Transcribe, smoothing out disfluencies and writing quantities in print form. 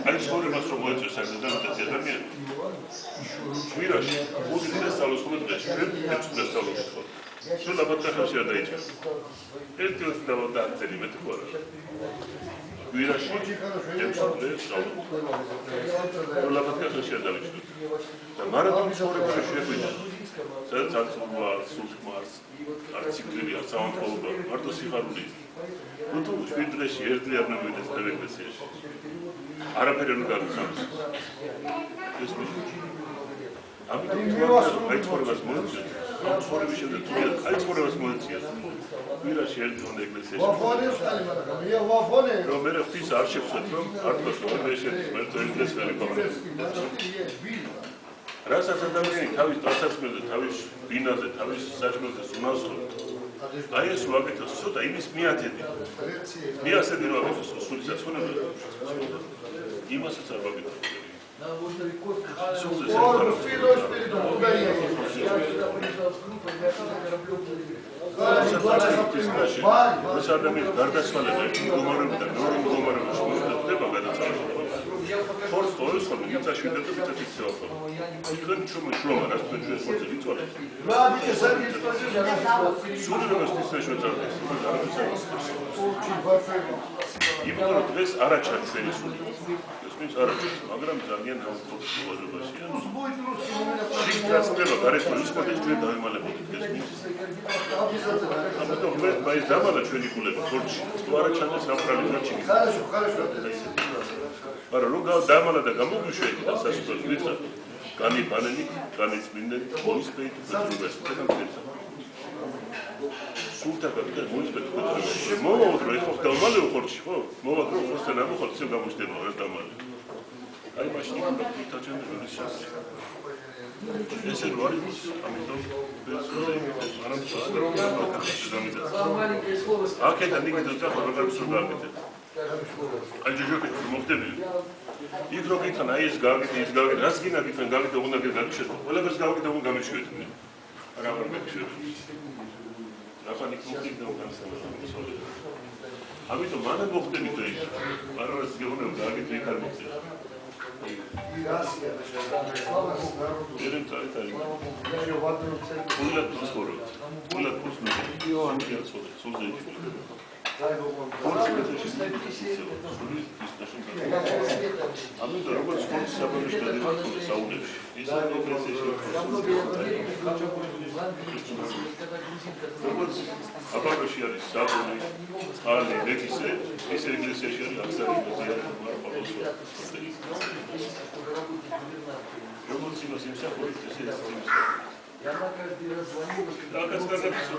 აი ცხოვრებას რომ მოეწევს საკუთარ ადამიანს. კვირაში 5 დღეს სწავლის ხოლმე დღეში, 6 დღეს სწავლობთ ხოლმე. სულ ალბათ ახალში არ დაიჭირს. ერთი ოც და 10 წელი მეტი ხო არა. კვირაში 6 დღეს სწავლობთ. სულ ალბათ ახალში არ დაიჭირს. და მარადონის ცხოვრებაში შეგვიდა. სადაც არც ურვა, არც სულხმარს, არც ციკლები, არც სამართლობა, მარტო სიხარულით. ნუ 7 დღეში ერთი არ ნამოვიდეს ეკლესიაში. არაფერი არ გაგაცნობს. ეს ამიტომ აი ცხოვრებას მოიწევს. ცხოვრების შემდეგ აი ცხოვრებას მოიწევს. კვირაში ერთი უნდა ეკლესიაში. რომ მე ხთის არ შევცეთ რომ არ თქვა რომ შედის მე ეს ვერი პრობლემა. რასაც ადამიანი თავის დასაწყისზე, თავის ბინაზე, თავის საჭმელზე უნასხობთ. აი ეს ვაკეთოს ცოტა იმის მიათედი. მიასედი რომ ვაკეთოს სული საცხონები. იმასაც არ ვაკეთოს. ეს ადამიანის გარდაცვალება მდგომარეობიდან მეორე მდგომარეობაში მოხდება გადაწყვეტილება. ხორცს ტოვებს ხოლმე, ვინც აშვიდა და ვინც იქცევა ხოლმე. თქვენ შრომა რას თქვენ ჩვენს ხორცზე იწვალეთ? სული რომელს ისეშო წარდეს, იმიტომ რომ დღეს არ აჩვენს ჩვენი სული. ესმის არ აჩვენს, მაგრამ ძალიან დაუწყოს ცხოვრებაშია. შიგნით ხდება გარეთ ის მოდის ჩვენ დავიმალებოდით ესმის. ამიტომ მე მაინც დამალა ჩვენი გულები ხორცში. თუ არ აჩვენს საფრალი ხორცში. მაგრამ რო დამალა და გამოგვიშვედი და სასწრაფოდ ვიცა განიბანენი, განიწმინდენ, მოისმენთ და ზრუბეს თქვენამდე. სულთა გაგდა მოისმენთ და მოვაუდრო ეხლა დამალე ხორცში ხო? მოვაუდრო ხორცთან ამოხალ ისე გამოჩდება რა დამალე. აი მაშინ თაჩენ როდის ეს რო არის ამიტომ არამ სასწრაფოდ აქედან იქით და ხორცს გავაკეთე. აი ჯოჯოქი მოხდები. იქ რო გითხან აი ეს გავაკეთე, ის გავაკეთე, რას გინდა გითხან გავაკეთე, უნდა გაგიშვიდო. ყველაფერს გავაკეთე, უნდა გამიშვიდო. რა ვარ მეკშვიდო. ახლა იქ მოხდები და უკანასკნელი. ამიტომ მანამ მოხდები და ის. არას გეუბნება გავაკეთე, იქ არ მოხდები. ერენ წაიტარი. ულად ცხოვრობ. ულად მოსმენია. ამიტომ ცხოვრობ. სულზე იქ. ამიტომ როგორც ხორცს საბავშვო დადებატო საუნებში ის როგორც აბანოში არის საბუნი წყალი ლეკისე ეს ეკლესიაში არის აღსარებოდი როგორც იმას იმსახურით ეს Я на каждый раз звоню. Так, сказать, что